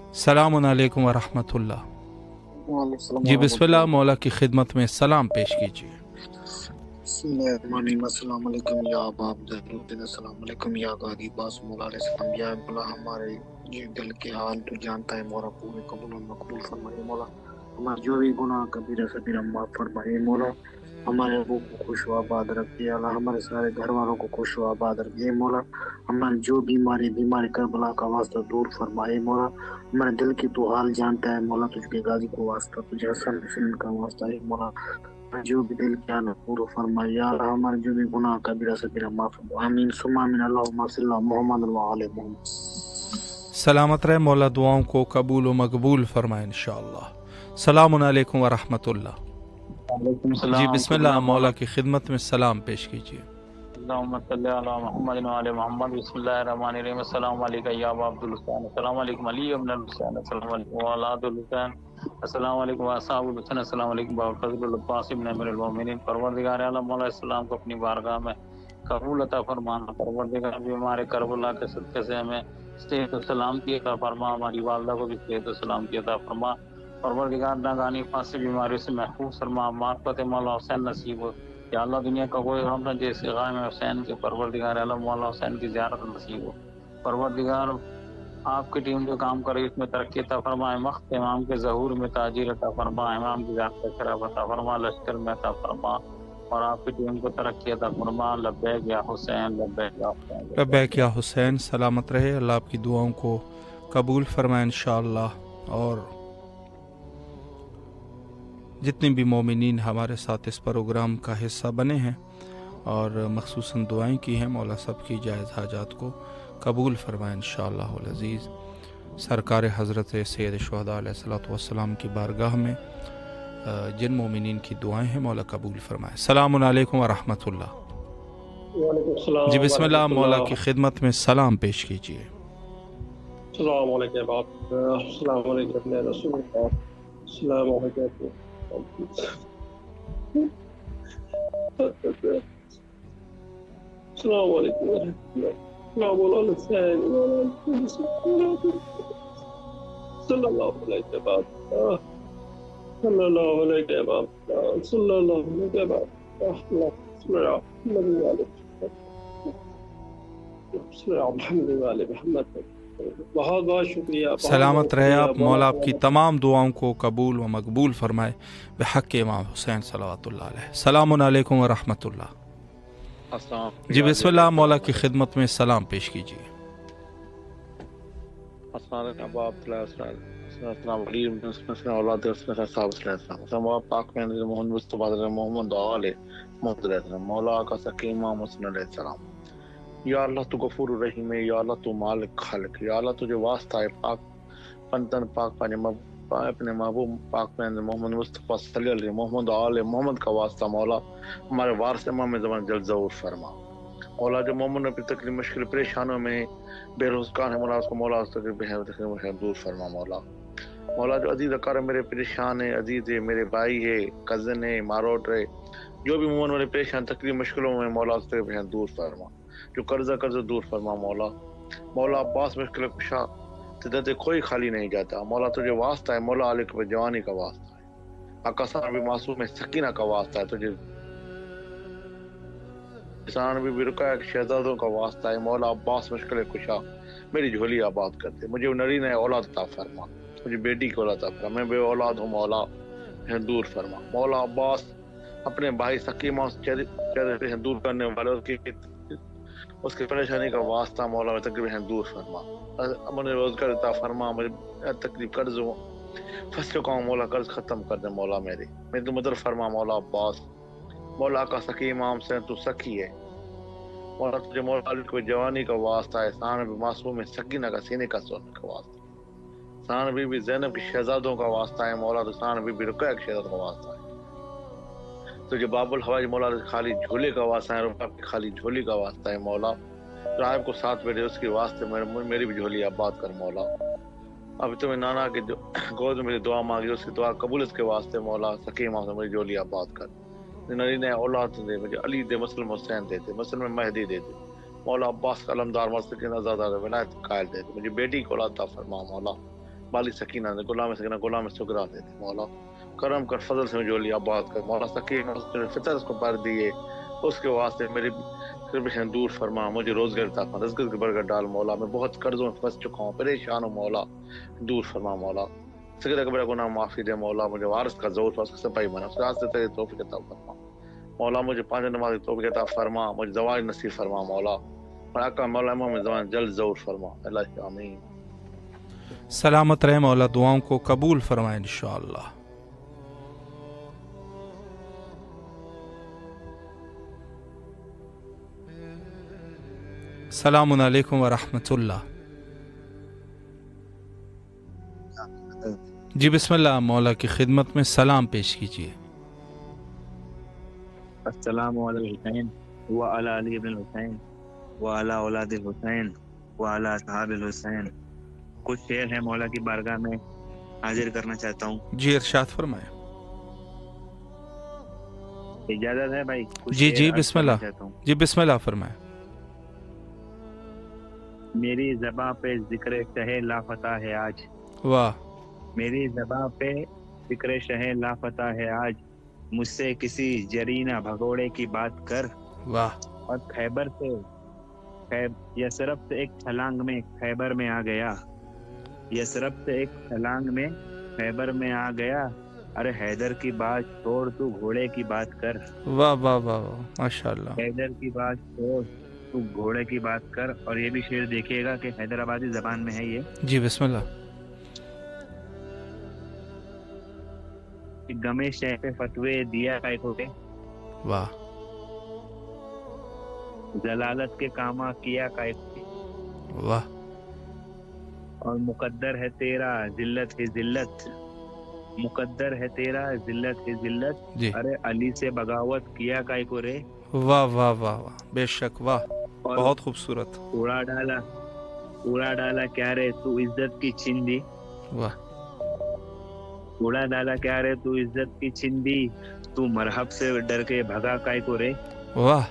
السلام علیکم ورحمۃ اللہ. جی بسم اللہ، مولا کی خدمت میں سلام پیش کیجیے. السلام علیکم یا باب الدین، السلام علیکم یا غازی باس مولا علیہ السلام. یا مولا ہمارے یہ دل کے حال تو جانتا ہے مولا، پورے قبول و مقبول فرمائے مولا. ہمارے جو بھی گناہ کبیرہ صغیرہ معاف فرمائے مولا. ہمارے ابو کو خوش و آباد رکھیے اللہ، ہمارے سارے گھر والوں کو خوش و آباد رکھیے مولا. ہمارے جو بیماری کربلا کا واسطہ دور فرمائے مولا. ہمارے دل کی تو حال جانتا ہے مولا، تجھ کے غازی کو واسطہ، تجھے حسن حسین کا واسطہ ہے مولا. جو بھی دل کیا نہ پورا فرمائے یا اللہ، ہمارے جو بھی گناہ کبیرہ صغیرہ معاف فرمائے. آمین ثم آمین. اللہم صلی اللہ محمد و علی محمد. سلامت رہے، مولا دعاؤں کو قبول و مقبول فرمائے انشاءاللہ. السلام علیکم ورحمۃ اللہ. جی بسم اللہ، مولا کی خدمت میں سلام پیش کیجیے. اللہم صلی علی محمد و علی محمد. بسم اللہ الرحمن الرحیم. السلام علیکم یا ابا عبد الحسین، السلام علیکم علی ابن الحسین، السلام علیکم اولاد الحسین، السلام علیکم اصحاب الحسین، السلام علیکم بابا فضل العباس ابن امیر المومنین. پروردگار عالم مولا السلام کو اپنی بارگاہ میں قبول عطا فرمانا. پروردگار بھی ہمارے کربلا کے صدقے سے ہمیں صحت و سلامتی عطا فرما، ہماری والدہ کو بھی صحت و سلامتی عطا فرما. پروردگار ناگانی فاسد بیماریوں سے محفوظ فرما. معرفت مولا حسین نصیب ہو یا اللہ. دنیا کا کوئی غم نہ جیسے غائم حسین کے، پروردگار عالم مولا حسین کی زیارت نصیب ہو. پروردگار آپ کی ٹیم جو کام کر رہی اس میں ترقی عطا فرما. مخت امام کے ظہور میں تاجر عطا فرما. امام کی زیارت شرف عطا فرما، لشکر میں عطا فرما، اور آپ کی ٹیم کو ترقی عطا فرما. لبیک یا حسین، لبیک یا حسین، لبیک یا حسین. سلامت رہے، اللہ آپ کی دعاؤں کو قبول فرمائے انشاءاللہ. اور جتنے بھی مومنین ہمارے ساتھ اس پروگرام کا حصہ بنے ہیں اور مخصوصاً دعائیں کی ہیں، مولا سب کی جائز حاجات کو قبول فرمائے انشاءاللہ العزیز. سرکار حضرت سید شہداء علیہ الصلوۃ والسلام کی بارگاہ میں جن مومنین کی دعائیں ہیں مولا قبول فرمائے. السلام علیکم ورحمۃ اللہ. جی بسم اللہ، مولا کی خدمت میں سلام پیش کیجیے. السلام علیکم باپ، السلام علیکم رسول اللہ، السلام علیکم. السلام علیکم ورحمۃ اللہ. مولانا حسین صلی اللہ علیہ وسلم، صلی اللہ علیہ وسلم، صلی اللہ علیہ وسلم. بہت بہت شکریہ. سلامت رہے آپ، مولا آپ کی تمام دعاؤں کو قبول و مقبول فرمائے بحق امام حسین صلوات اللہ علیہ. السلام علیکم ورحمۃ اللہ. جی بسم اللہ، مولا کی خدمت میں سلام پیش کیجیے. السلام علیکم السلام علیکم اولاد السلام پاک میں محمد مصطفیٰ محمد علیہ محمد علیہ السلام. مولا کا سکی امام حسین علیہ السلام. یا اللہ تو غفور الرحیم ہے، یا اللہ تو مالک خالق، یا اللہ تجھے واسطہ ہے پاک پنتن پاک اپنے محبوب پاک میں محمد مصطفیٰ صلی اللہ علیہ محمد آل محمد کا واسطہ مولا ہمارے وارث امام زمان جل ظہور فرما. مولا جو مومن اپنی تکلیف مشکل پریشانوں میں بے روزگار ہے مولا اس کو مولا تکلیف دور فرما. مولا جو عزیز اکار میرے پریشان ہے، عزیز ہے، میرے بھائی ہے، کزن ہے، ماروٹ ہے، جو بھی مومن والے پریشان تکلیف مشکلوں میں مولا اس تکلیف دور فرما. جو قرضہ دور فرما مولا. مولا عباس مشکل کشا تدت کوئی خالی نہیں جاتا. مولا تجھے واسطہ ہے، مولا علی کے جوانی کا واسطہ ہے، آقاسان بھی معصوم ہے، سکینہ کا واسطہ ہے، تجھے کسان بھی رکایا شہزادوں کا واسطہ ہے. مولا عباس مشکل کشا میری جھولی آباد کرتے، مجھے نرین اولاد عطا فرما، مجھے بیٹی کو عطا فرما، میں بے اولاد ہوں مولا دور فرما. مولا عباس اپنے بھائی سکیمہ چہرے دور کرنے والے اس کی پریشانی کا واسطہ مولا میں تقریب دور فرما. امن روزگار عطا فرما، مجھے تقریب قرض فصل کا مولا قرض ختم کر دے مولا میری تو مدر فرما. مولا عباس مولا کا سکی امام سے تو سکی ہے، مولا تجھے مولا علی کوئی جوانی کا واسطہ ہے، سان بھی معصوم سکینہ کا سینے کا سونے کا واسطہ، سان بی بی زینب کی شہزادوں کا واسطہ ہے مولا، تو سان بی بی رقیہ کی شہزادوں کا واسطہ ہے، تجھے باب الحوائج مولا خالی جھولے کا واسطہ ہے، رباب کی خالی جھولی کا واسطہ ہے مولا، راہب کو ساتھ بیٹھے اس کے واسطے میری بھی جھولی آباد کر مولا، اب تمہیں نانا کے گود میں میری دعا مانگی، اس کی دعا قبول اس کے واسطے مولا، سکیمہ سے میری جھولی آباد کر، نرینے اولاد دے، مجھے علی دے، مسلم حسین دے دے، مسلم مہدی دے دے مولا، عباس کا علمدار سکینہ زادہ ولایت قائل دے دے، مجھے بیٹی کو اولاد عطا فرما مولا، بالی سکینہ دے، غلام سکینہ غلام سگرا دے دے مولا، کرم کر فضل سے جھولی آباد کر مولا، سکینہ فطر اس کو پر دیے، اس کے واسطے میری پریشان دور فرما، مجھے روزگار عطا فرما، رزق کی برکت ڈال مولا، میں بہت قرضوں میں پھنس چکا ہوں، پریشان ہوں مولا، دور فرما مولا، سگرہ کبرہ گناہ معافی دے مولا، مجھے وارث کا زور اس سے پائی بنا، اس سے تیری توفیق عطا فرما مولا، مجھے 5 نماز کی توفیق عطا فرما، مجھے زواج نصیب فرما مولا، اور آقا مولا امام زمان جلد ظہور فرما، اللہ آمین۔ سلامت رہے مولا، دعاؤں کو قبول فرمائے انشاءاللہ۔ السلام علیکم ورحمۃ اللہ۔ جی بسم اللہ، مولا کی خدمت میں سلام پیش کیجیے۔ السلام علی الحسین وعلی علی ابن الحسین وعلی اولاد الحسین وعلی اصحاب الحسین۔ کچھ شعر ہے مولا کی بارگاہ میں حاضر کرنا چاہتا ہوں۔ جی ارشاد فرمائیں۔ اجازت ہے بھائی؟ جی بسم اللہ، جی بسم اللہ فرمائیں۔ میری زباں پہ ذکر شہ لافتہ ہے آج، واہ، میری زباں پہ ذکر شہ لافتہ ہے آج، مجھ سے کسی جرینہ بھگوڑے کی بات کر، واہ، اور خیبر سے یثرب سے ایک چھلانگ میں خیبر میں آ گیا، یثرب سے ایک چھلانگ میں خیبر میں آ گیا، ارے حیدر کی بات چھوڑ تو گھوڑے کی بات کر، واہ واہ واہ، ماشاءاللہ، حیدر کی بات چھوڑ تو گھوڑے کی بات کر۔ اور یہ بھی شعر دیکھیے گا کہ حیدرآبادی زبان میں ہے یہ۔ جی بسم اللہ۔ گمے شہ پہ فتوے دیا کو، واہ، ضلالت کے کاما کیا کا، واہ، اور مقدر ہے تیرا ذلت ہی ذلت، مقدر ہے تیرا ذلت ہی ذلت، جی، ارے علی سے بغاوت کیا کا کو رے، واہ واہ واہ واہ، بے شک، واہ، بہت خوبصورت، اڑا ڈالا کیا رے تو عزت کی چھین دی، واہ، اڑا ڈالا کیا رے تو عزت کی چھین دی، تو مرحب سے ڈر کے بھگا کائے کو رے، واہ،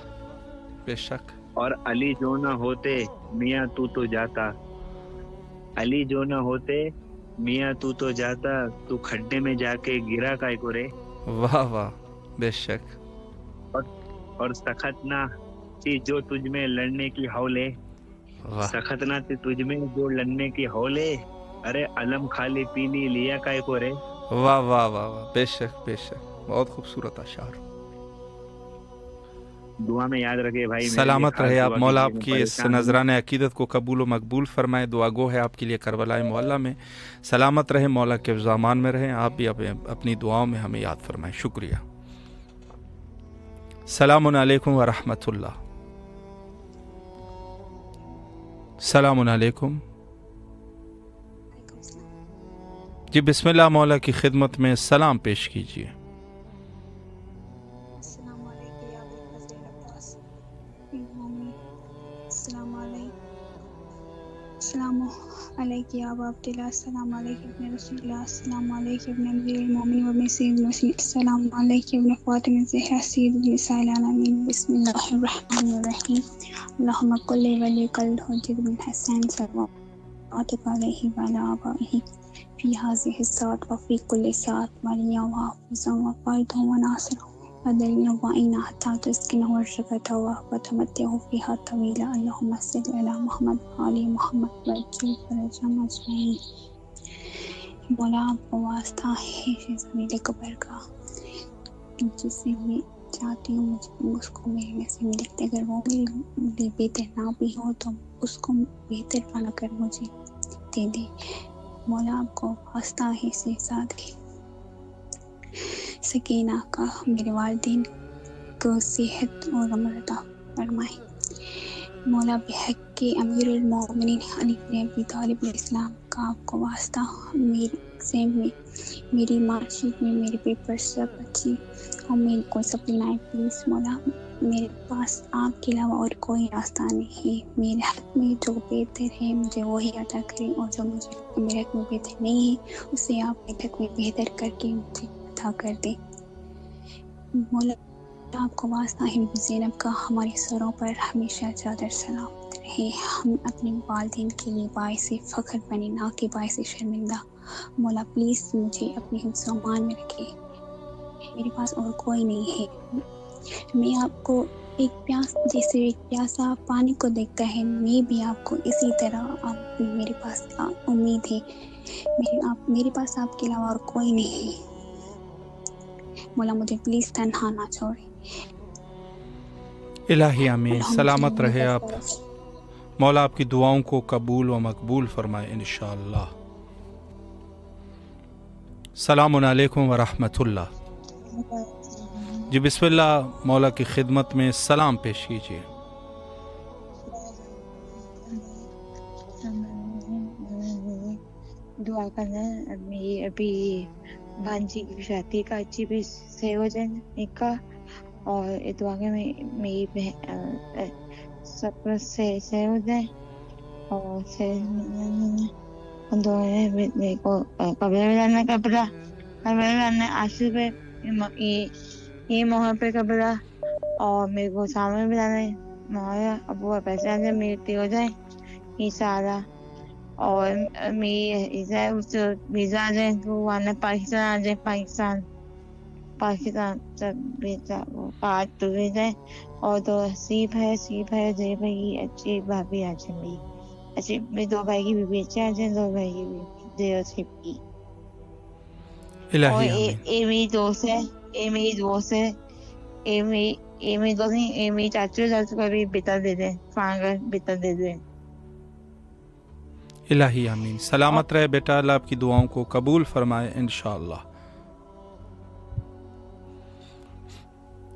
بے شک، اور علی جو نہ ہوتے میاں تو جاتا، علی جو نہ ہوتے میاں تو جاتا، تو کھڈے میں جا کے گرا کائے کو رے، واہ واہ، بے شک، اور سخت نہ تھی جو تجھ میں لڑنے کی ہولے، سخت نہ تھی تجھ میں جو لڑنے کی ہولے، ارے علم خالی پینی لیا کائے کو رے، واہ واہ واہ واہ، بے شک بے شک، بہت خوبصورت اشعار۔ دعا میں یاد رکھے بھائی، سلامت رہے آپ، مولا آپ کی اس نذرانہ عقیدت کو قبول و مقبول فرمائے، دعا گو ہے آپ کے لیے کربلا معلیٰ میں، سلامت رہے، مولا کے زامان میں رہیں، آپ بھی اپنی دعاؤں میں ہمیں یاد فرمائیں، شکریہ۔ السلام علیکم ورحمۃ اللہ۔ السلام علیکم۔ جی بسم اللہ، مولا کی خدمت میں سلام پیش کیجیے۔ السلام علیکم یا ابا عبداللہ، السلام علیکم ابن رسول اللہ، السلام علیکم ابن امیر المومنین وابن سید المرسلین، السلام علیکم ابن فاطمہ الزہرا سید النساء العالمین، بسم اللہ الرحمن الرحیم، اللہم کل ولیک الحجۃ بن حسین صلواتک علیہ وعلی آبائہ فی ہذہ الساعۃ وفی کل ساعۃ ولیہ وحافظا وقائدا وناصرا ودلیلا وعینا حتی تسکنہ ورشدہ وتمتعہ فیہا طویلا، اللہم صل علی محمد وعلی محمد وعجل فرجہم اجمعین۔ مولا آپ کو واسطہ ہے زمین قبر کا، جسے میں چاہتی ہوں اس کو میرے نصیب میں لکھتے، اگر وہ میرے لیے بہتر نہ بھی ہو تو اس کو بہتر بنا کر مجھے دے دے۔ مولا آپ کو واسطہ ہے ساتھ سکینہ کا، میرے والدین کو صحت اور عمر عطا فرمائے۔ مولا بحق کے امیر المومنین علی بن ابی طالب علیہ السلام کا آپ کو واسطہ، میری ایگزام میں میری مارک شیٹ میں میرے پیپر سب اچھی اور میری کوئی سپلی نہ پلیز مولا، میرے پاس آپ کے علاوہ اور کوئی راستہ نہیں ہے، میرے حق میں جو بہتر ہے مجھے وہی عطا کریں، اور جو مجھے میرے حق میں بہتر نہیں ہے اسے آپ میرے حق میں بہتر کر کے مجھے عطا کر دیں۔ مولا آپ کو واسطہ حب زینب کا ہمارے سروں پر ہمیشہ چادر سلامت رہے، ہم اپنے والدین کے لیے باعث فخر بنے نہ کہ باعث شرمندہ۔ مولا پلیز مجھے اپنے حفظ و امان میں رکھے، میرے پاس اور کوئی نہیں ہے، میں آپ کو ایک پیاس جیسے ایک پیاسا پانی کو دیکھتا ہے، میں بھی آپ کو اسی طرح آپ میرے پاس امید ہے، میرے پاس آپ کے علاوہ اور کوئی نہیں ہے، مولا مجھے پلیز تنہا نہ چھوڑے۔ الہی آمین۔ سلامت رہے آپ، مولا آپ کی دعاؤں کو قبول و مقبول فرمائے انشاءاللہ۔ السلام علیکم ورحمۃ اللہ۔ جی بسم اللہ، مولا کی خدمت میں سلام پیش کیجیے۔ دعا کرنا ابھی بانجی کی شادی کا اچھی بھی صحیح ہو جائے نکاح، اور دعا کہ میری بہن سب صحیح ہو جائے، اور میرے کو قبر میں جانا قبرہ، قبر میں جانا آشو پہ یہ موہر پہ قبرہ، اور میرے کو سامنے بھی جانا ہے موہر، ابو پیسے آ جائے میری ہو جائے یہ سارا، اور میری ویزا آ جائے تو آنا پاکستان آ جائے، پاکستان سب پانچ تو بھیجا ہے، اور دو سیپ ہے جی بھائی اچھی بھابھی آ جائے، میری اچھی میرے دو بھائی کی بھی بیچے آ جائیں، دو بھائی کی بھی دے سیپ کی، اور اے میری دوست ہے، اے میری دوست ہے، اے میری دوست نہیں، اے میری چاچو کو بھی بیٹا دے دیں، فانگر بیٹا دے دیں۔ الہی آمین۔ سلامت رہے بیٹا، اللہ آپ کی دعاؤں کو قبول فرمائے انشاءاللہ۔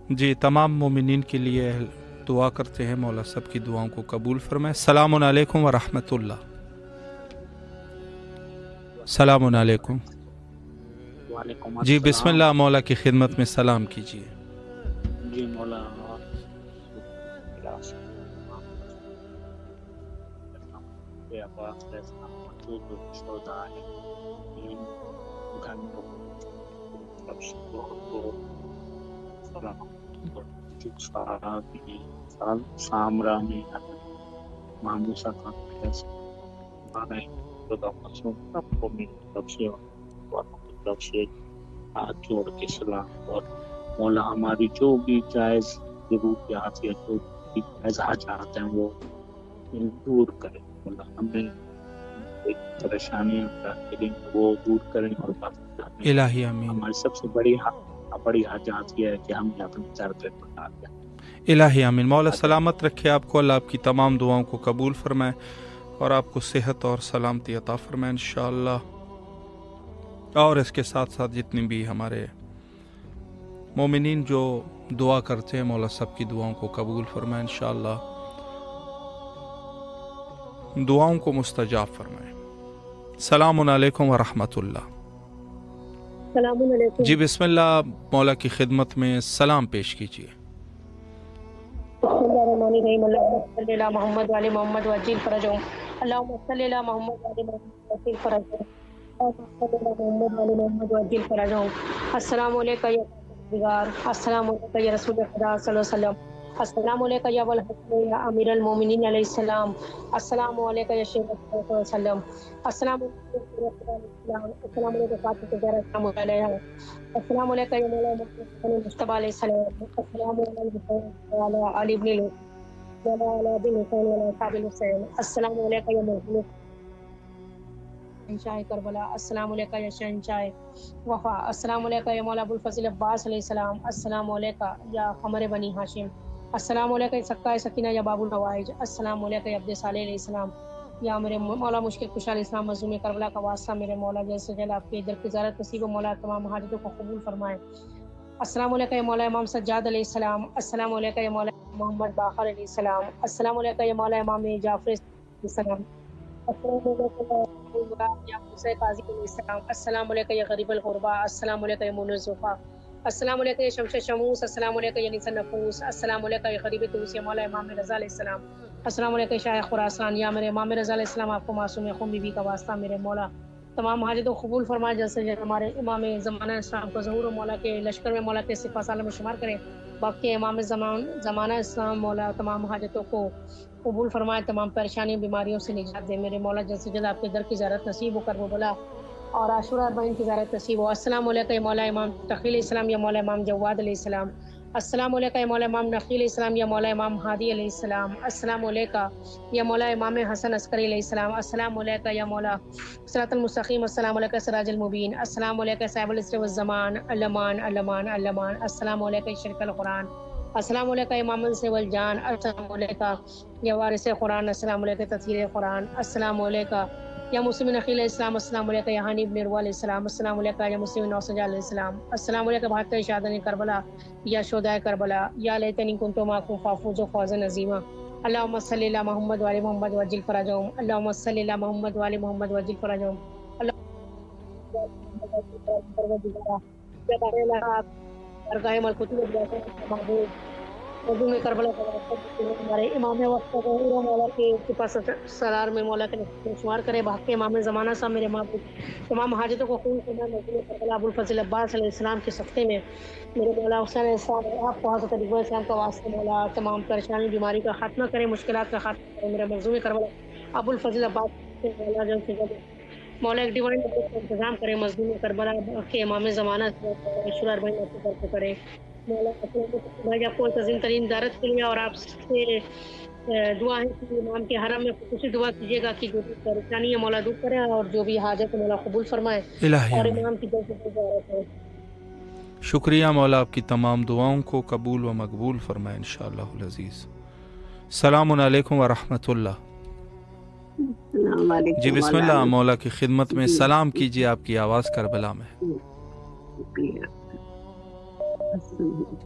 جی تمام مومنین کے لیے دعا کرتے ہیں، مولا سب کی دعاؤں کو قبول فرمائے۔ السلام علیکم ورحمۃ اللہ۔ السلام علیکم۔ جی بسم اللہ، مولا کی خدمت میں سلام کیجیے۔ جی مولا سامرا میں ماموسا کا ہاتھ جوڑ کے سلام، اور مولا ہماری جو بھی جائز ضروریات یا جو بھی جائز حاجات ہیں وہ دور کریں، مولا ہمیں پریشانیاں وہ دور کریں، اور الہی آمین۔ ہماری سب سے بڑی حاجات یہ ہے کہ ہم اپنے سر پہ بنا دیں۔ الہی آمین۔ مولا سلامت رکھے آپ کو، اللہ آپ کی تمام دعاؤں کو قبول فرمائے اور آپ کو صحت اور سلامتی عطا فرمائے انشاءاللہ۔ اور اس کے ساتھ ساتھ جتنی بھی ہمارے مومنین جو دعا کرتے ہیں، مولا سب کی دعاؤں کو قبول فرمائے انشاءاللہ، دعاؤں کو مستجاب فرمائے۔ السلام علیکم ورحمۃ اللہ۔ السلام علیکم۔ جی بسم اللہ، مولا کی خدمت میں سلام پیش کیجیے۔ اللہم صلی علی محمد وعلی محمد وعجل فرجهم، اللہم صلی علی محمد وعلی محمد وعجل فرجهم، محمد وعلی محمد وعجل فرجهم۔ السلام علیکم یا پروردگار، السلام علیکم یا رسول خدا صلی اللہ علیہ وسلم، السلام علیکم یا ابوالحسن یا امیر المومنین علیہ السلام، السلام علیکم یا شیخ صلی اللہ علیہ وسلم، السلام علیکم، السلام علیکم فاطمہ زہرا السلام علیہ، السلام علیکم یا مولانا مصطفیٰ علیہ السلام، السلام علیکم علی علی ابن الحسین، السلام علیکم یا محمد شاہ کربلا، السلام علیکم یا شہنشاہ وفا، السلام علیکم یا مولا ابوالفضل عباس علیہ السلام، السلام علیکم یا قمر بنی ہاشم، السلام علیکم سکائے سکینہ یا باب الحوائج، السلام علیکم یا عبد صالح علیہ السلام، یا میرے مولا مشکل کشا علیہ السلام، مظلوم کربلا کا واسطہ میرے مولا جیسے جل آپ کے در کی زیارت نصیب و مولا تمام حاجتوں کو قبول فرمائے۔ السلام علیکم یا مولا امام سجاد علیہ السلام، السلام علیکم یا مولا محمد باقر علیہ السلام. السلام علیکم یا مولا امام جعفر علیہ السلام. السلام علیکم یا موسیٰ قاضی علیہ السلام. السلام علیکم یا غریب الغربا. السلام علیکم یا مون الزفا. السلام علیکم یا شمس شموس. السلام علیکم یا نیس النفوس. السلام علیکم یا غریب دوس یا مولا امام رضا علیہ السلام. السلام علیکم شاہ خراسان یا میرے امام رضا علیہ السلام. آپ کو معصوم خون بی بی کا واسطہ میرے مولا تمام حاجتوں قبول فرمائے. جیسے ہمارے امام زمانہ اسلام کو ظہور و مولا کے لشکر میں مولا کے سپہ سالار میں شمار کرے. باقی امام زمانہ اسلام مولا تمام حاجتوں کو قبول فرمائے. تمام پریشانیوں بیماریوں سے نجات دے میرے مولا. جلد سے جلد آپ کے در کی زیارت نصیب ہو کر وہ بلا اور عاشورہ اربعین کی زیارت نصیب ہو. السلام علیکم یا مولا امام تقی علیہ السلام یا مولا امام جواد علیہ السلام. السلام علیکم یا مولا امام نقی علیہ السلام یا مولا امام ہادی علیہ السلام. السلام علیکم یا مولا امام حسن عسکری علیہ السلام. السلام علیکم یا مولا صراط المستقیم. السلام علیکم سراج المبین. السلام علیکم صاحب الاسر والزمان علمان علمان علمان. السلام علیکم شرک القرآن. السلام علیکم امام سے والجان. السلام علیکم یا وارث قرآن. السلام علیکم تطہیر قرآن. السلام علیکم یا مسلم نقی علیہ السلام. السلام علیکم یا حنیب نروا علیہ السلام. السلام علیکم یا مسلم نوسجا علیہ السلام. السلام علیکم بھارت شہدائے کربلا یا شہدائے کربلا. یا لیتنی کنت معکم فافوز فوزا عظیما. اللہم صلی علی محمد وعلی محمد وعجل فرجهم. اللہم صلی علی محمد وعلی محمد وعجل فرجهم. درگاہ ملکوتی اردو میں کربلا ہمارے امام وقت مولا کے پاس سرار میں مولا کے شمار کرے. بھاگ کے امام زمانہ صاحب میرے تمام حاجتوں کو خون کربلا ابو الفضل عباس علیہ السلام کے صدقے میں میرے مولا حسین صاحب آپ کو حضرت ابو السلام کا واسطہ مولا تمام پریشانی بیماری کا خاتمہ کرے. مشکلات کا خاتمہ کرے. میرا منظوم کربلا ابو الفضل عباس مولا جلد سے جلد مولا ایک ڈیوائن کا انتظام کرے. مظلوم کربلا کے امام زمانہ عاشورہ اربعین پر کرے. مولا بھائی آپ کو عظیم ترین زیارت کے لیے اور آپ سے دعا ہے کہ امام کے حرم میں خصوصی دعا کیجیے گا کہ جو بھی پریشانی ہے مولا دور کرے اور جو بھی حاجت مولا قبول فرمائے اور امام کی جلد سے زیارت کرے. شکریہ مولا آپ کی تمام دعاؤں کو قبول و مقبول فرمائے انشاءاللہ العزیز. السلام علیکم ورحمۃ اللہ. جی بسم اللہ مولا کی خدمت میں سلام کیجیے. آپ کی آواز کربلا میں.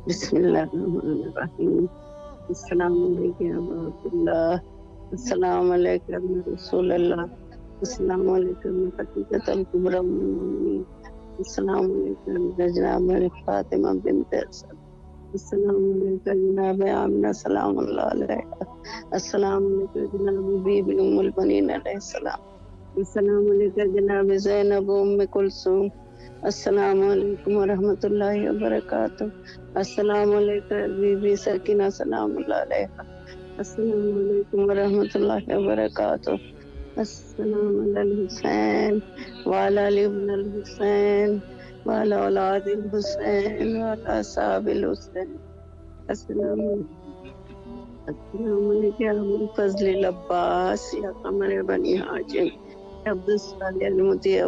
بسم اللہ الرحمن الرحیم. السلام علیکم یا ابا عبداللہ. السلام علیکم رسول اللہ. السلام علیکم حقیقت الکبری المؤمنین. السلام علیکم جناب فاطمہ بنت اسد. السلام علیکم جناب آمنہ سلام اللہ علیہ. السلام علیکم جناب بی بی ام البنین علیہ السلام. السلام علیکم جناب زینب ام کلثوم. السلام علیکم ورحمۃ اللہ وبرکاتہ. السلام علیکم بی بی سکینہ سلام اللہ علیہ. السلام علیکم ورحمۃ اللہ وبرکاتہ. السلام علی الحسین وعلی علی ابن الحسین وعلی اولاد الحسین وعلی اصحاب الحسین. السلام علیکم یا ابو الفضل العباس یا قمر بنی ہاشم یا عبد الصالح المطیع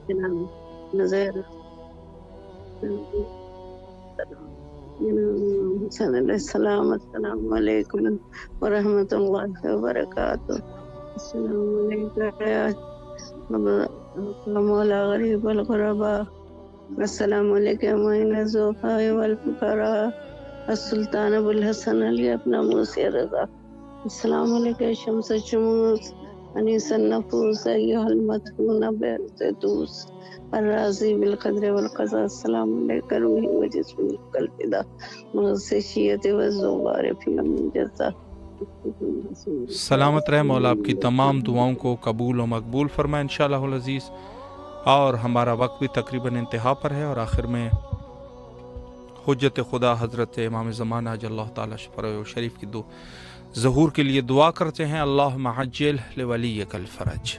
جناب نظیر حسین علیہ السلام. السلام علیکم ورحمۃ اللہ وبرکاتہ. السلام علیکم مولا غریب الغرباء. السلام علیکم معین الضعفاء والفقراء. السلطان ابو الحسن علی ابن موسی رضا. السلام علیکم شمس الشموس انیس النفوس ایھا المدفون بالقدوس الراضی بالقدر والقضاء. السلام علیکم روحی و جسمی الفدا مغشیت والزغبار فی من جزا. سلامت رہے مولا آپ کی تمام دعاؤں کو قبول و مقبول فرمائے انشاءاللہ العزیز. اور ہمارا وقت بھی تقریباً انتہا پر ہے اور آخر میں حجت خدا حضرت امام زمانہ اجل اللہ تعالی شرف شریف کی ظہور کے لیے دعا کرتے ہیں. اللہم عجل لولیک الفرج.